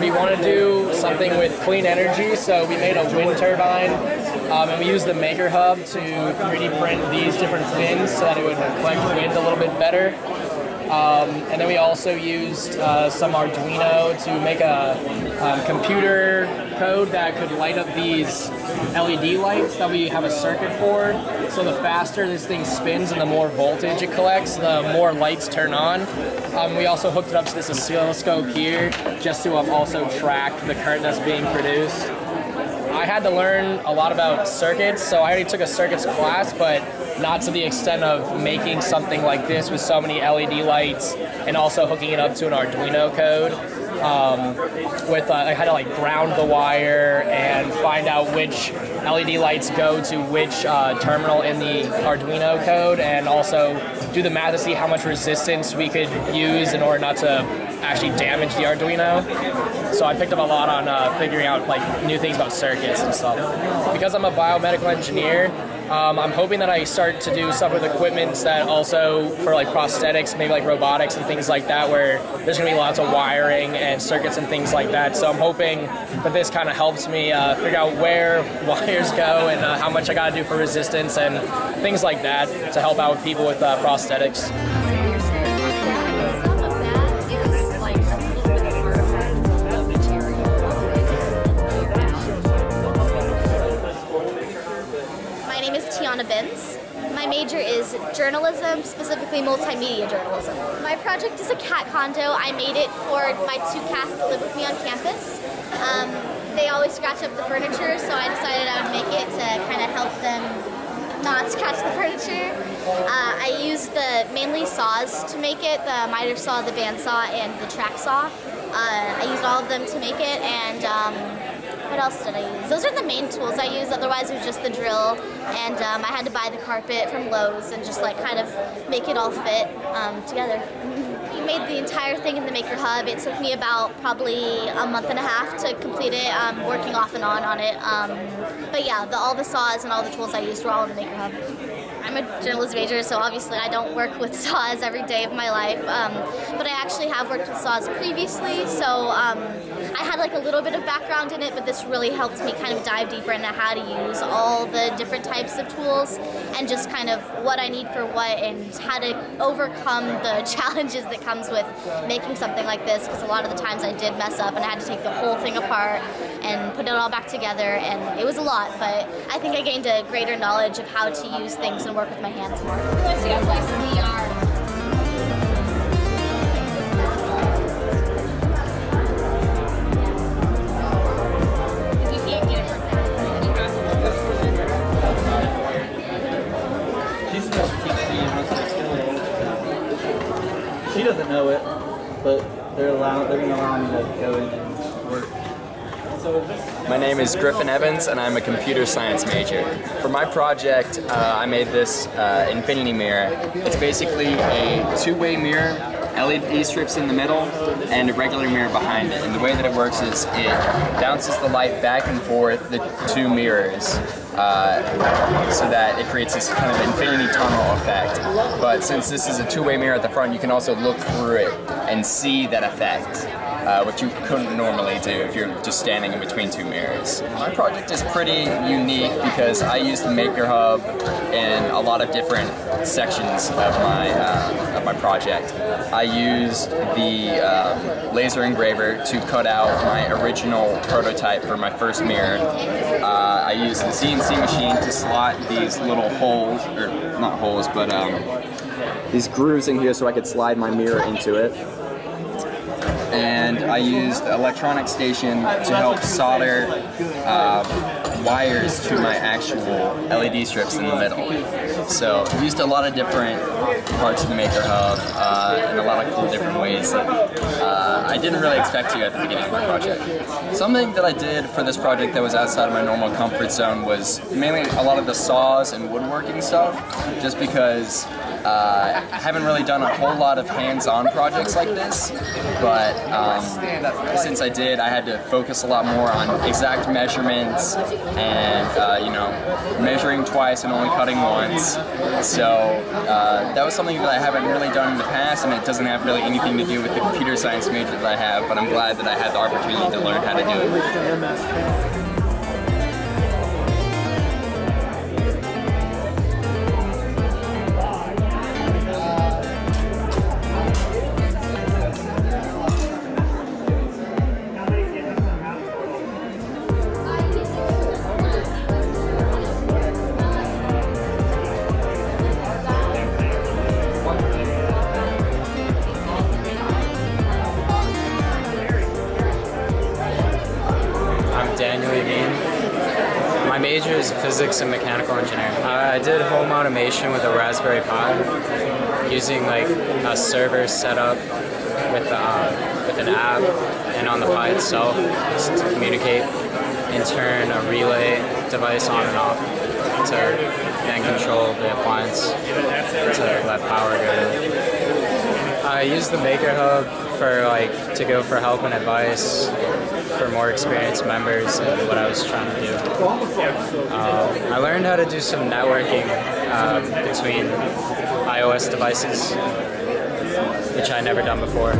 we want to do something with clean energy, so we made a wind turbine, and we used the Maker Hub to 3D print these different fins so that it would collect wind a little bit better. And then we also used some Arduino to make a computer code that could light up these LED lights that we have a circuit for. So the faster this thing spins and the more voltage it collects, the more lights turn on. We also hooked it up to this oscilloscope here just to also track the current that's being produced. I had to learn a lot about circuits, so I already took a circuits class, but not to the extent of making something like this with so many LED lights and also hooking it up to an Arduino code. I had to like ground the wire and find out which LED lights go to which terminal in the Arduino code, and also do the math to see how much resistance we could use in order not to actually damage the Arduino. So I picked up a lot on figuring out like new things about circuits and stuff. Because I'm a biomedical engineer, I'm hoping that I start to do stuff with equipment that also for like prosthetics, maybe like robotics and things like that, where there's gonna be lots of wiring and circuits and things like that. So I'm hoping that this kind of helps me figure out where wires go and how much I gotta do for resistance and things like that to help out with people with prosthetics. My major is journalism, specifically multimedia journalism. My project is a cat condo. I made it for my 2 cats that live with me on campus. They always scratch up the furniture, so I decided I would make it to kind of help them not scratch the furniture. I used mainly saws to make it, the miter saw, the bandsaw, and the track saw. I used all of them to make it, and what else did I use? Those are the main tools I used, otherwise it was just the drill, and I had to buy the carpet from Lowe's and just like kind of make it all fit together. We made the entire thing in the Maker Hub. It took me about probably a month and a half to complete it, working off and on it. But yeah, all the saws and all the tools I used were all in the Maker Hub. I'm a journalism major, so obviously I don't work with saws every day of my life, but I actually have worked with saws previously, so I had like a little bit of background in it, but this really helped me kind of dive deeper into how to use all the different types of tools and just kind of what I need for what and how to overcome the challenges that comes with making something like this, because a lot of the times I did mess up and I had to take the whole thing apart and put it all back together, and it was a lot, but I think I gained a greater knowledge of how to use things and work with my hands more. She doesn't know it, but they're going to allow me to go in and work. My name is Griffin Evans, and I'm a computer science major. For my project, I made this infinity mirror. It's basically a 2-way mirror, LED strips in the middle, and a regular mirror behind it. And the way that it works is it bounces the light back and forth, the 2 mirrors, so that it creates this kind of infinity tunnel effect. But since this is a 2-way mirror at the front, you can also look through it and see that effect. Which you couldn't normally do if you're just standing in between 2 mirrors. My project is pretty unique because I used the Maker Hub in a lot of different sections of my project. I used the laser engraver to cut out my original prototype for my first mirror. I used the CNC machine to slot these little holes, or not holes, but these grooves in here so I could slide my mirror into it. And I used the electronic station to help solder wires to my actual LED strips in the middle. So I used a lot of different parts of the Maker Hub in a lot of cool different ways that I didn't really expect to at the beginning of my project. Something that I did for this project that was outside of my normal comfort zone was mainly a lot of the saws and woodworking stuff, just because I haven't really done a whole lot of hands-on projects like this, but since I did, I had to focus a lot more on exact measurements and measuring twice and only cutting once. So that was something that I haven't really done in the past, and it doesn't have really anything to do with the computer science major that I have, but I'm glad that I had the opportunity to learn how to do it. My major is physics and mechanical engineering. I did home automation with a Raspberry Pi using like a server set up with an app and on the Pi itself just to communicate and turn a relay device on and off to then control the appliance to let power go to it. I use the Maker Hub to go for help and advice for more experienced members and what I was trying to do. I learned how to do some networking between iOS devices, which I never done before.